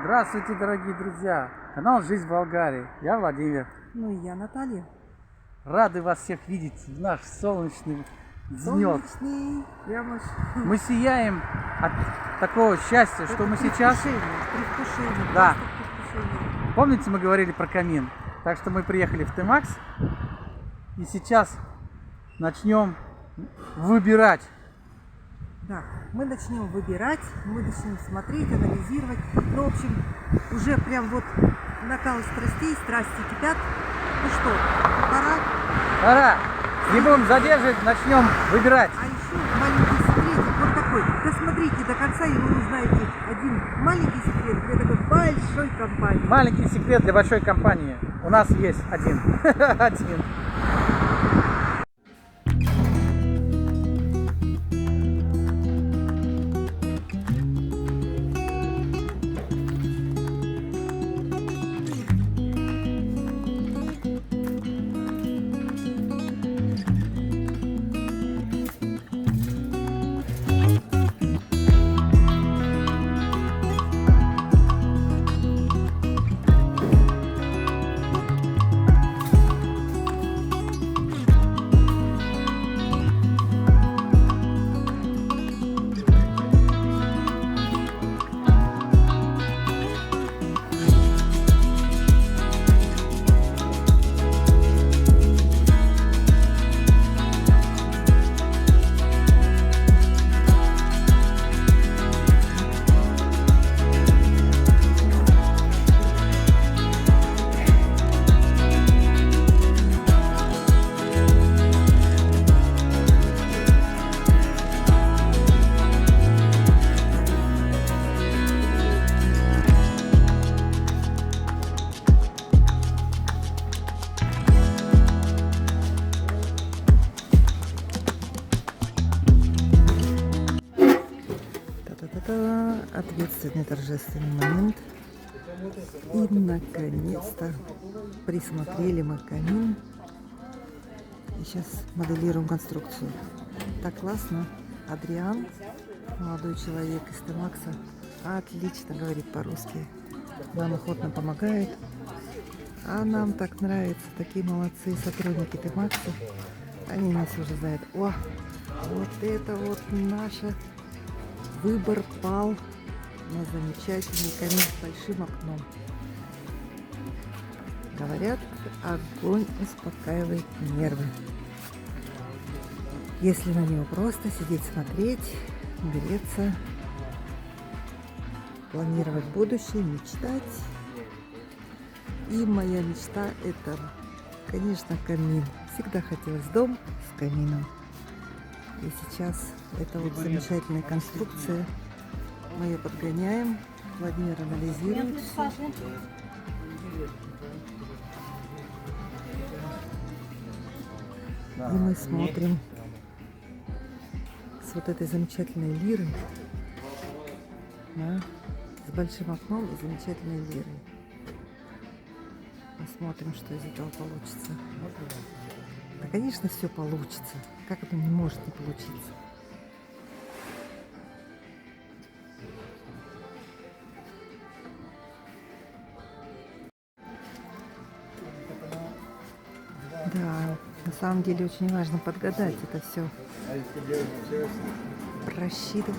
Здравствуйте, дорогие друзья! Канал «Жизнь в Болгарии». Я Владимир. Ну и я Наталья. Рады вас всех видеть в наш солнечный денек. Солнечный, прямо Мы сияем от такого счастья, что мы сейчас... Предвкушение. Да. Предвкушение. Помните, мы говорили про камин? Так что мы приехали в Темакс. И сейчас начнем выбирать. Да, мы начнем выбирать, мы начнем смотреть, анализировать. Ну, в общем, уже прям вот накал страстей, страсти кипят. Ну что, пора? Пора! Не будем задерживать, начнем выбирать. А еще маленький секретик вот такой. Досмотрите до конца, и вы узнаете один маленький секрет для такой большой компании. Маленький секрет для большой компании. У нас есть один. Один. Та-та-та-та. Ответственный торжественный момент. И наконец-то присмотрели мы камин. И сейчас моделируем конструкцию. Так классно. Адриан, молодой человек из Темакса, отлично говорит по-русски. Нам охотно помогает. А нам так нравится. Такие молодцы сотрудники Темакса. Они нас уже знают. О, вот это вот наша... Выбор пал на замечательный камин с большим окном. Говорят, огонь успокаивает нервы. Если на него просто сидеть, смотреть, греться, планировать будущее, мечтать. И моя мечта — это, конечно, камин. Всегда хотелось дом с камином. И сейчас это вот замечательная конструкция. Мы ее подгоняем. Владимир анализирует все. И мы смотрим с вот этой замечательной лирой. Да, с большим окном и замечательной лирой. Посмотрим, что из этого получится. Да, конечно, все получится. Как это не может не получиться? Да, на самом деле очень важно подгадать это все.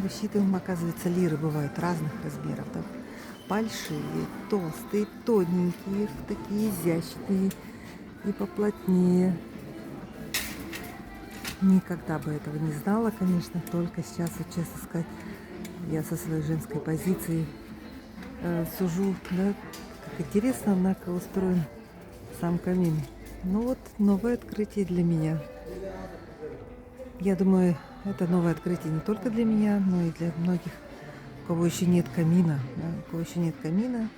Высчитываем, оказывается, лиры бывают разных размеров. Да? Большие, толстые, тоненькие, такие изящные и поплотнее. Никогда бы этого не знала, конечно, только сейчас, вот, честно сказать, я со своей женской позиции сужу, да, как интересно, однако, устроен сам камин. Ну вот, новое открытие для меня. Я думаю, это новое открытие не только для меня, но и для многих, у кого еще нет камина. Да, у кого еще нет камина,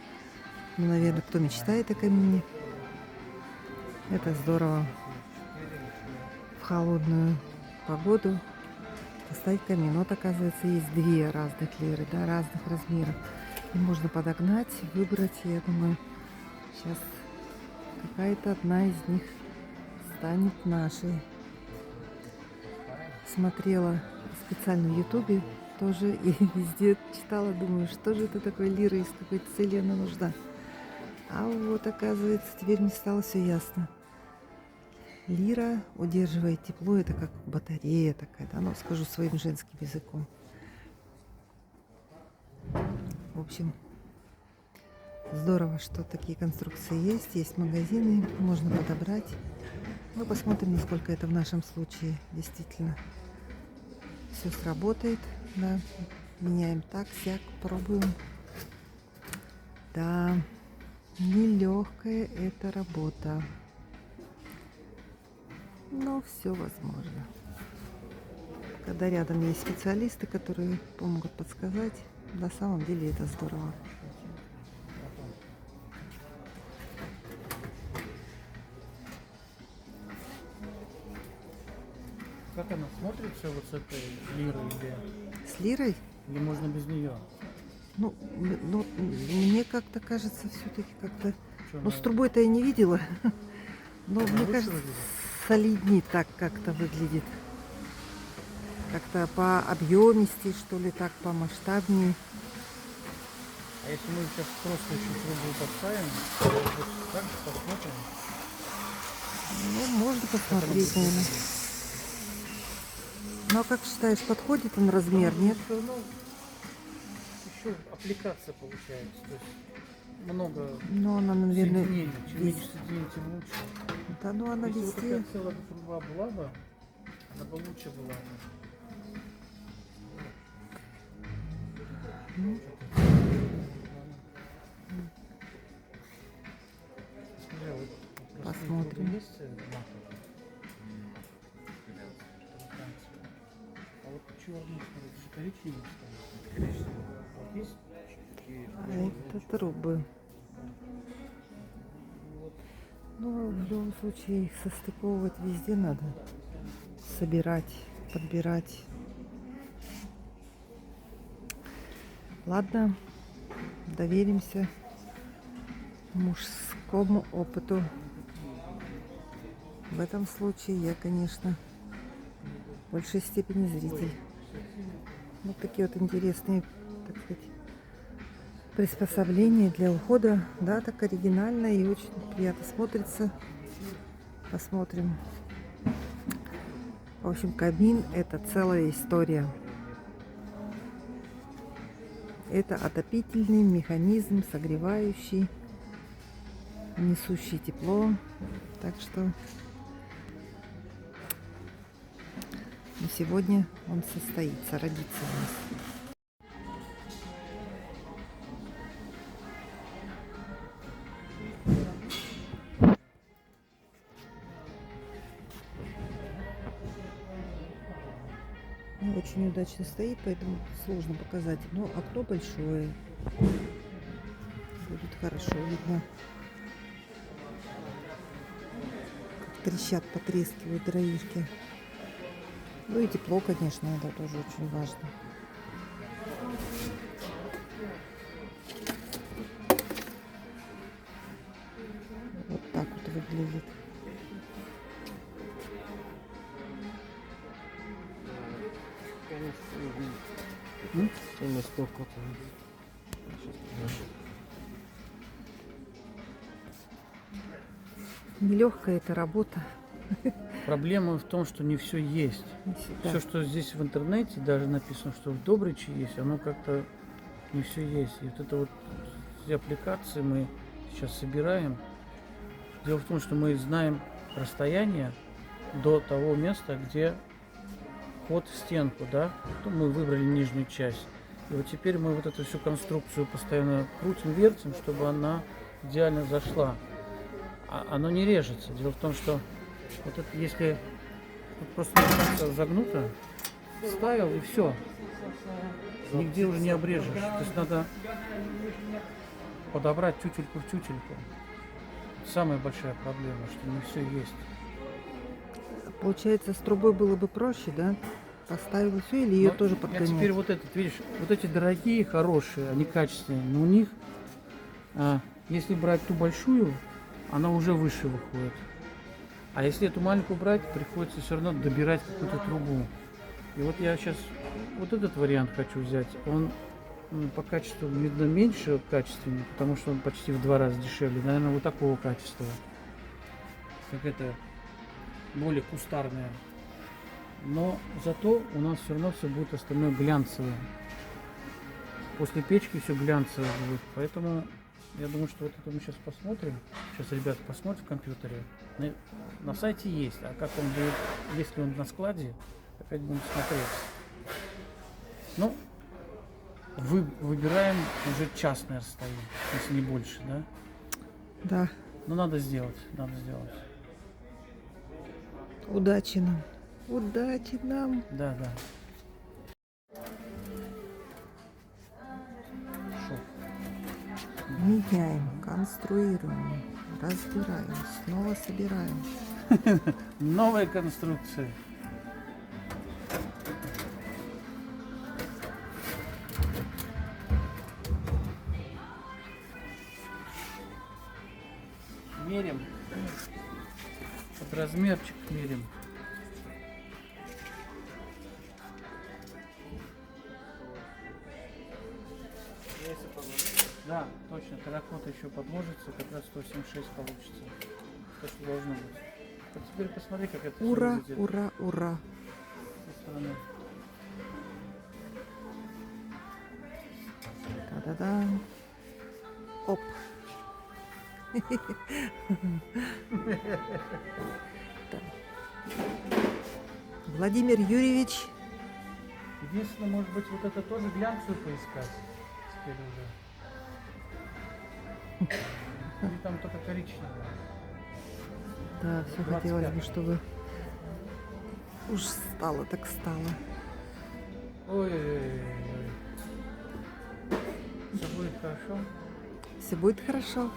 ну, наверное, кто мечтает о камине. Это здорово. В холодную погоду поставить камин. Вот, оказывается, есть две разных лиры, да, разных размеров. И можно подогнать, выбрать. Я думаю, сейчас какая-то одна из них станет нашей. Смотрела специально в Ютубе тоже и везде читала, думаю, что же это такое лира и с какой целью она нужна. А вот, оказывается, теперь мне стало все ясно. Лира удерживает тепло, это как батарея такая, ну, скажу своим женским языком. В общем, здорово, что такие конструкции есть магазины, можно подобрать. Ну, посмотрим, насколько это в нашем случае действительно все сработает. Да, меняем так, сяк, пробуем. Да, нелегкая эта работа, но все возможно. Когда рядом есть специалисты, которые помогут подсказать, на самом деле это здорово. Как она смотрится вот с этой лирой С лирой? или можно без нее? Ну, мне как-то кажется, все-таки как-то... Что, Ну, с трубой-то я не видела. Но она мне лучше кажется, выглядит? солидней так как-то выглядит. Как-то по объемисти, что ли, так по масштабнее. А если мы сейчас просто еще трубу поставим, вот так же посмотрим. Ну, можно посмотреть, наверное. Ну, а как считаешь, подходит он размер, нет? Все равно еще аппликация получается. То есть много Ну, она, наверное, соединений. Чем меньше везде. соединений, тем лучше. Да, ну она Если вот везде. такая целая труба была бы, она бы лучше была бы. Ну, Скажи, вот простые посмотрим. трубы есть матовые? А вот черный, смотри, это же коричневый стоит. Коричневый. Вот есть такие А это трубы. Ну, в любом случае, их состыковывать везде надо. Собирать, подбирать. Ладно, доверимся мужскому опыту. В этом случае я, конечно, в большей степени зритель. Вот такие вот интересные, так сказать, приспособления для ухода. Да, так оригинально и очень приятно смотрится. Посмотрим. В общем, камин – это целая история. Это отопительный механизм, согревающий, несущий тепло. Так что на сегодня он состоится, родится у нас. Очень удачно стоит, поэтому сложно показать. Но окно большое. Будет хорошо видно. Как трещат, потрескивают дровишки. Ну и тепло, конечно, это тоже очень важно. Вот так вот выглядит. Нелегкая эта работа. Проблема в том, что не все есть. Не всегда. Все, что здесь в интернете, даже написано, что в Добриче есть, оно как-то не все есть. И вот это вот все аппликации мы сейчас собираем. Дело в том, что мы знаем расстояние до того места, где вход в стенку, да? То мы выбрали нижнюю часть. И вот теперь мы вот эту всю конструкцию постоянно крутим, вертим, чтобы она идеально зашла. А оно не режется. Дело в том, что вот это, если вот просто загнуто, вставил и все. Нигде уже не обрежешь. То есть надо подобрать тютельку в тютельку. Самая большая проблема, что не все есть. Получается, с трубой было бы проще, да? Поставил все или ее Но тоже я подгонять? теперь вот этот, видишь, вот эти дорогие, хорошие, они качественные, но у них, если брать ту большую, она уже выше выходит. А если эту маленькую брать, приходится все равно добирать какую-то трубу. И вот я сейчас вот этот вариант хочу взять. Он по качеству, видно, меньше качественнее, потому что он почти в 2 раза дешевле. Наверное, вот такого качества. Как это, более кустарное. Но зато у нас все равно все будет остальное глянцевое. После печки все глянцевое будет. Поэтому я думаю, что вот это мы сейчас посмотрим. Сейчас ребята посмотрят в компьютере. На сайте есть. А как он будет, если он на складе, опять будем смотреть. Ну, выбираем уже частное расстояние, если не больше, да? Да. Но надо сделать, надо сделать. Удачи нам. Удачи нам. Да, да. Шов. Меняем, конструируем, разбираем, снова собираем. Новая конструкция. Мерим. Под размерчик мерим. Да, точно. Терракота еще подложится, как раз 176 получится. То, что должно быть. А теперь посмотри, как это всё Ура, выглядит ура, ура. со стороны. Та-да-да. Оп. Так. Владимир Юрьевич. Единственное, может быть, вот это тоже глянцевую поискать теперь уже. Или там только коричневое. Да, все 25. хотелось бы, чтобы уж стало так стало. Ой-ой-ой. Все будет хорошо. Все будет хорошо.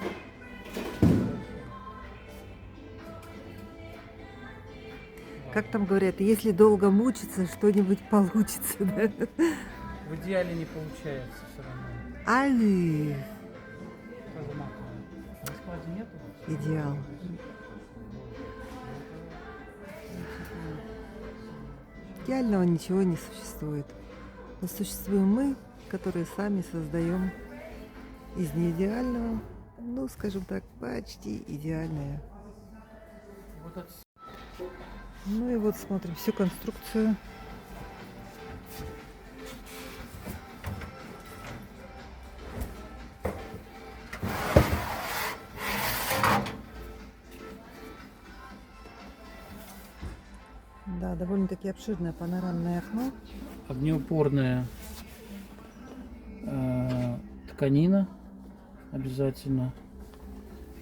Как там говорят, если долго мучиться, что-нибудь получится, да? В идеале не получается все равно. Али, Разматываем. На складе нету? идеал. Идеального ничего не существует. Но существуем мы, которые сами создаем из неидеального, ну, скажем так, почти идеальное. Вот это Ну и вот смотрим всю конструкцию. Да, довольно-таки обширное панорамное окно. огнеупорная тканина обязательно.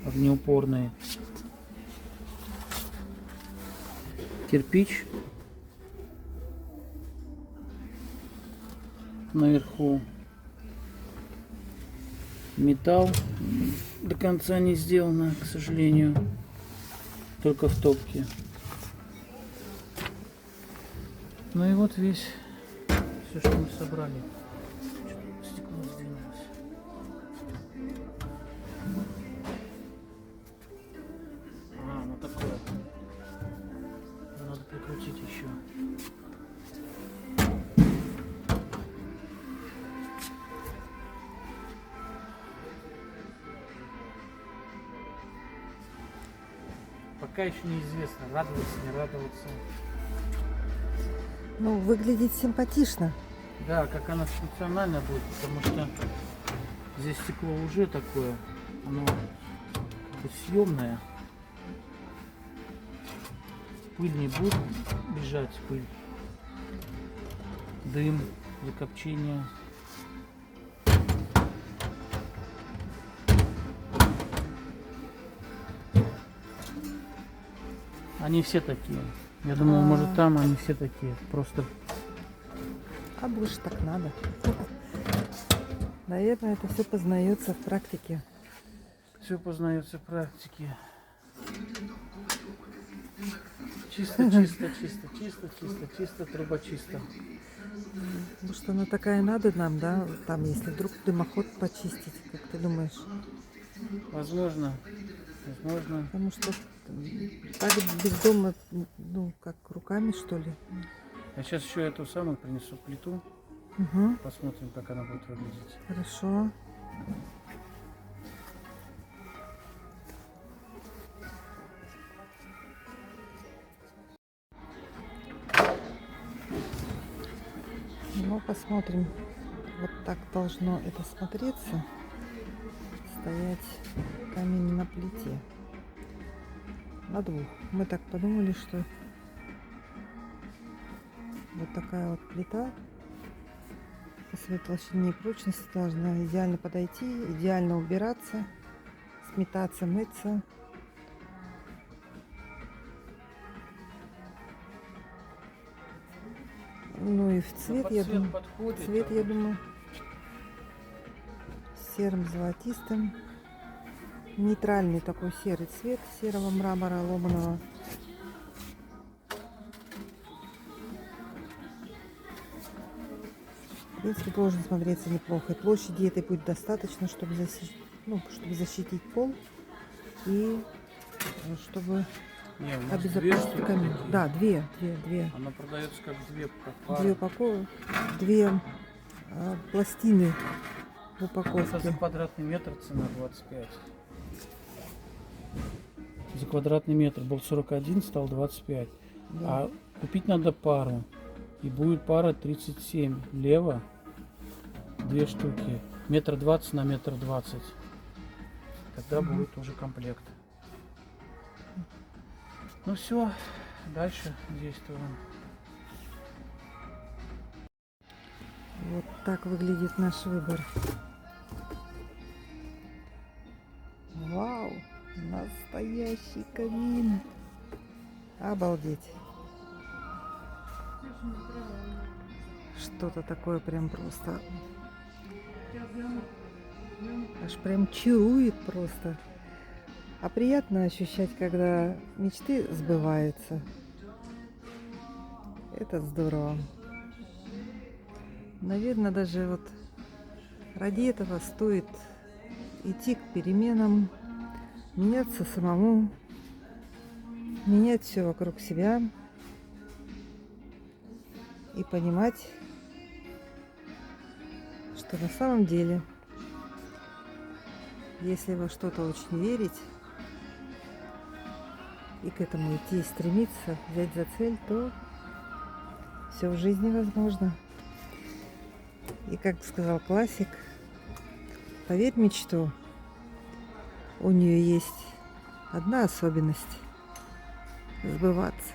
Огнеупорный кирпич наверху. Металл до конца не сделано, к сожалению, только в топке. Ну и вот весь все, что мы собрали. Стекло сдвинулось. Ну такое. Надо прикрутить еще. Пока еще неизвестно, радоваться, не радоваться. Ну, выглядит симпатично. Да, как она функционально будет, потому что здесь стекло уже такое, оно как бы съемное. Пыль не будет бежать, пыль. Дым, закопчение. Они все такие. Я думал, может там они все такие. Просто А больше так надо. Наверное, это все познается в практике. все познается в практике. Чисто, чисто, чисто, чисто, чисто, чисто, труба чисто. Может, она такая надо нам, да? Там, если вдруг дымоход почистить, как ты думаешь? Возможно. Возможно. Потому что так бездомно, ну, как руками, что ли? Я сейчас еще эту самую принесу плиту. Угу, Посмотрим, как она будет выглядеть. хорошо. Ну, посмотрим. Вот так должно это смотреться. Стоять камень на плите. На двух. Мы так подумали, что вот такая вот плита по своей толщине и прочности должна идеально подойти, идеально убираться, сметаться, мыться. Ну и в цвет, Под я цвет думаю, подходит, цвет, а я вот думаю, серым золотистым. Нейтральный такой серый цвет серого мрамора ломаного. В принципе, должен смотреться неплохо. И площади этой будет достаточно, чтобы чтобы защитить пол и чтобы Не, у нас две обезопасить штуки камин. такие. Да, две. Она продается как две Две пары. упаковки, две пластины в Это за упаковке. квадратный метр цена 25. За квадратный метр был 41, стал 25. Да. А купить надо пару. И будет пара 37 лево. Две штуки. Метр 20 на метр 20. Тогда Мгм. будет уже комплект. Ну все, дальше действуем. Вот так выглядит наш выбор. Вау! Настоящий камин! Обалдеть! Что-то такое прям просто... Аж прям чарует просто. А приятно ощущать, когда мечты сбываются. Это здорово. Наверное, даже вот ради этого стоит идти к переменам, меняться самому, менять все вокруг себя и понимать, что на самом деле, если во что-то очень верить и к этому идти и стремиться, взять за цель, то все в жизни возможно. И как сказал классик, поверь в мечту, у нее есть одна особенность – сбываться.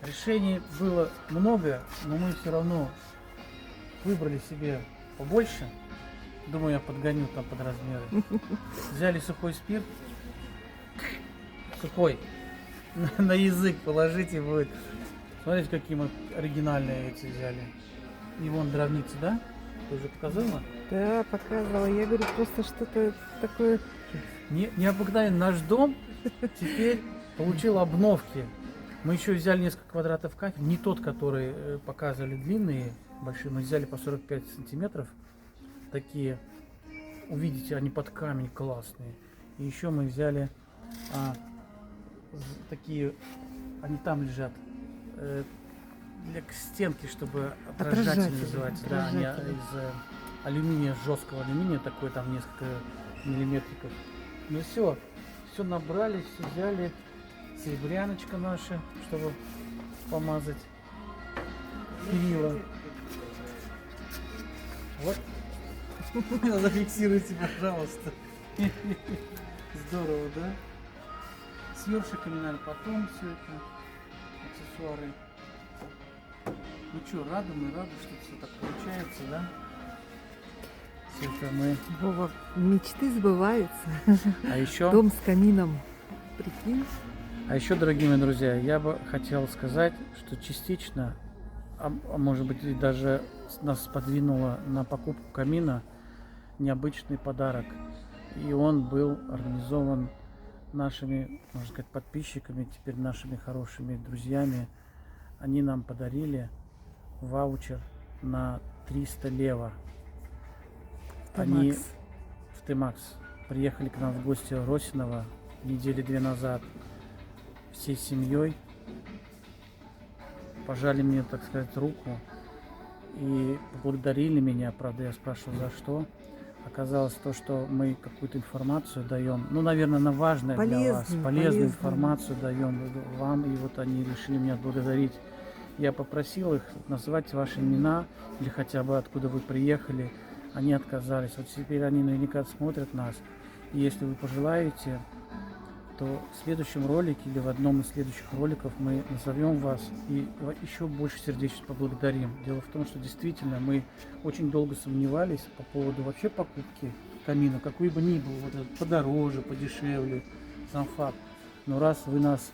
Решений было много, но мы все равно выбрали себе побольше. Думаю, я подгоню там под размеры. Взяли сухой спирт. Сухой. На язык положите будет. Смотрите, какие мы оригинальные эти взяли. И вон дровницы, да? Ты уже показала? Да, показывала. Я говорю, просто что-то такое. Необыкновенный наш дом теперь получил обновки. Мы еще взяли несколько квадратов кафель. Не тот, который показывали длинные, большие. Мы взяли по 45 сантиметров. Такие, увидите, они под камень классные. И еще мы взяли такие, они там лежат, для стенки, чтобы отражатель называется. Да, они из алюминия, жесткого алюминия, такой там несколько миллиметриков. Ну все набрали, все взяли. Серебряночка наша, чтобы помазать перила. Вот. Зафиксируйте, пожалуйста. Здорово, да? С ёршиками, наверное, потом все это. Аксессуары. Ну что, рады, что все так получается, да? Все это мы. Вова, мечты сбываются. А еще, Дом с камином. Прикинь? дорогие мои друзья, я бы хотел сказать, что частично, а может быть и даже нас сподвинуло на покупку камина необычный подарок. И он был организован нашими, можно сказать, подписчиками, теперь нашими хорошими друзьями. Они нам подарили ваучер на 300 лева. Они Томакс. в ты, Макс, приехали к нам в гости в Росиново недели 2 назад всей семьей, пожали мне, так сказать, руку и поблагодарили меня. Правда, я спрашивал, за что. Оказалось то, что мы какую-то информацию даем, ну, наверное, она важная для вас, полезную информацию даем вам, и вот они решили меня благодарить. Я попросил их назвать ваши имена или хотя бы откуда вы приехали. Они отказались. Вот теперь они наверняка смотрят нас. И если вы пожелаете, то в следующем ролике или в одном из следующих роликов мы назовем вас и еще больше сердечно поблагодарим. Дело в том, что действительно мы очень долго сомневались по поводу вообще покупки камина, какой бы ни был, вот этот подороже, подешевле, сам факт. Но раз вы нас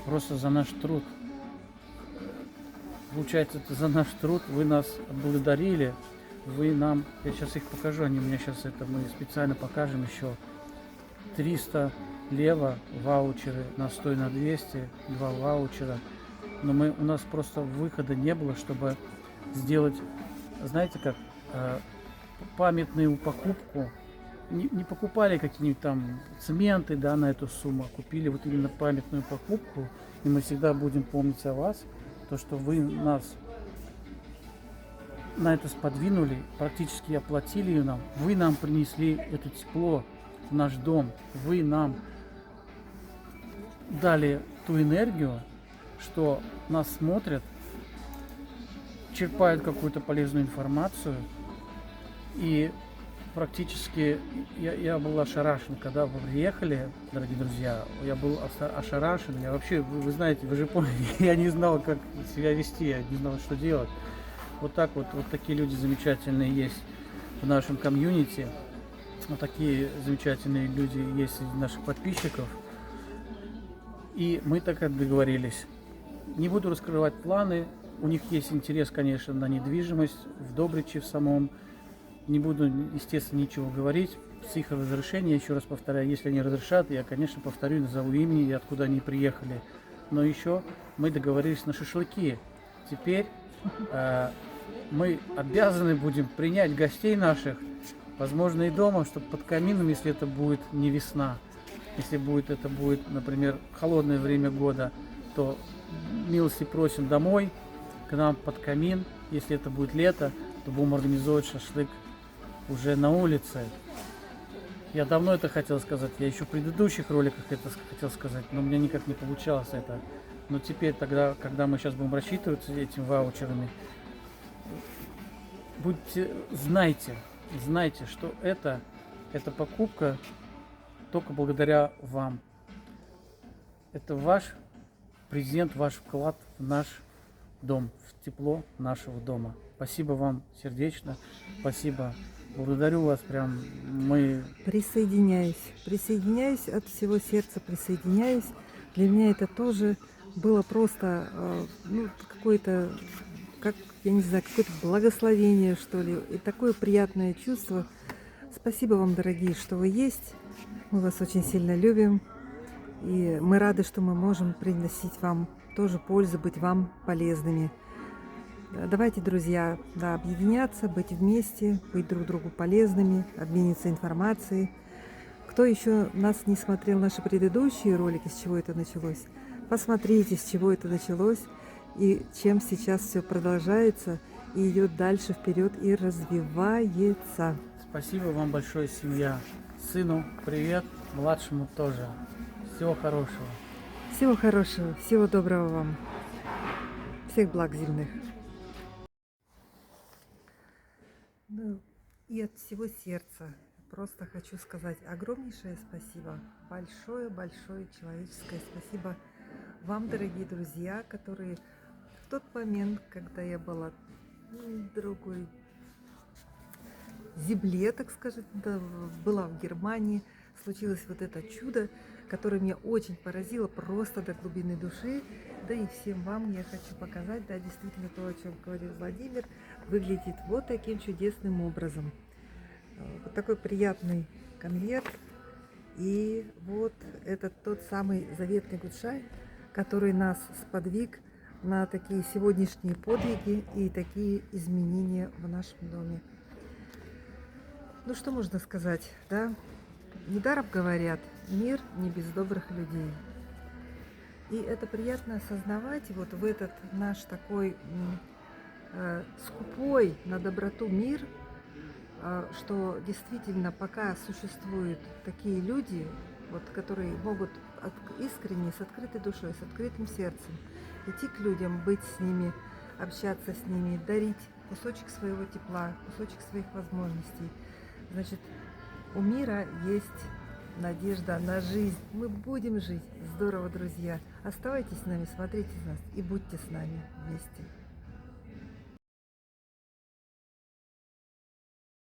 просто за наш труд, получается, это за наш труд, вы нас отблагодарили, вы нам, я сейчас их покажу, они у меня сейчас это, мы специально покажем еще 300 лево ваучеры на 100 и на 200, 2 ваучера. Но у нас просто выхода не было, чтобы сделать, знаете как, памятную покупку. Не покупали какие-нибудь там цементы, да, на эту сумму, а купили вот именно памятную покупку. И мы всегда будем помнить о вас, то, что вы нас на это сподвинули, практически оплатили нам. Вы нам принесли это тепло в наш дом. Вы нам дали ту энергию, что нас смотрят, черпают какую-то полезную информацию. И практически я был ошарашен, когда вы приехали, дорогие друзья. Я был ошарашен. Я вообще, вы знаете, вы же поняли, я не знал, как себя вести, я не знал, что делать. Вот так вот такие люди замечательные есть в нашем комьюнити. Вот такие замечательные люди есть среди наших подписчиков. И мы так и договорились. Не буду раскрывать планы. У них есть интерес, конечно, на недвижимость в Добриче в самом. Не буду, естественно, ничего говорить. С их разрешения, еще раз повторяю, если они разрешат, я, конечно, повторю, назову имени и откуда они приехали. Но еще мы договорились на шашлыки. Теперь мы обязаны будем принять гостей наших, возможно, и дома, чтобы под камином, если это будет не весна. Если это будет, например, холодное время года, то милости просим домой, к нам под камин. Если это будет лето, то будем организовывать шашлык уже на улице. Я давно это хотел сказать, я еще в предыдущих роликах это хотел сказать, но у меня никак не получалось это. Но теперь тогда, когда мы сейчас будем рассчитываться этими ваучерами, знайте, что эта покупка только благодаря вам. Это ваш презент, ваш вклад в наш дом, в тепло нашего дома. Спасибо вам сердечно, спасибо. Благодарю вас, прям мы... Присоединяюсь от всего сердца, присоединяюсь. Для меня это тоже было просто, какое-то, я не знаю, какое-то благословение, что ли, и такое приятное чувство. Спасибо вам, дорогие, что вы есть. Мы вас очень сильно любим. И мы рады, что мы можем приносить вам тоже пользу, быть вам полезными. Давайте, друзья, объединяться, быть вместе, быть друг другу полезными, обмениваться информацией. Кто еще нас не смотрел, наши предыдущие ролики, с чего это началось, посмотрите, с чего это началось и чем сейчас все продолжается и идет дальше вперед и развивается. Спасибо вам большое, семья. Сыну привет, младшему тоже. Всего хорошего. Всего хорошего, всего доброго вам. Всех благ земных. И от всего сердца просто хочу сказать огромнейшее спасибо. Большое человеческое спасибо вам, дорогие друзья, которые в тот момент, когда я была в другой земле, так сказать, была в Германии, случилось вот это чудо, которое меня очень поразило просто до глубины души. Да и всем вам я хочу показать, да, действительно то, о чем говорил Владимир, выглядит вот таким чудесным образом. Вот такой приятный конверт. И вот это тот самый заветный гудшай, который нас сподвиг на такие сегодняшние подвиги и такие изменения в нашем доме. Ну что можно сказать, да? Недаром говорят, мир не без добрых людей. И это приятно осознавать вот в этот наш такой скупой на доброту мир, что действительно пока существуют такие люди, вот, которые могут искренне, с открытой душой, с открытым сердцем идти к людям, быть с ними, общаться с ними, дарить кусочек своего тепла, кусочек своих возможностей. Значит, у мира есть надежда на жизнь. Мы будем жить. Здорово, друзья. Оставайтесь с нами, смотрите нас и будьте с нами вместе.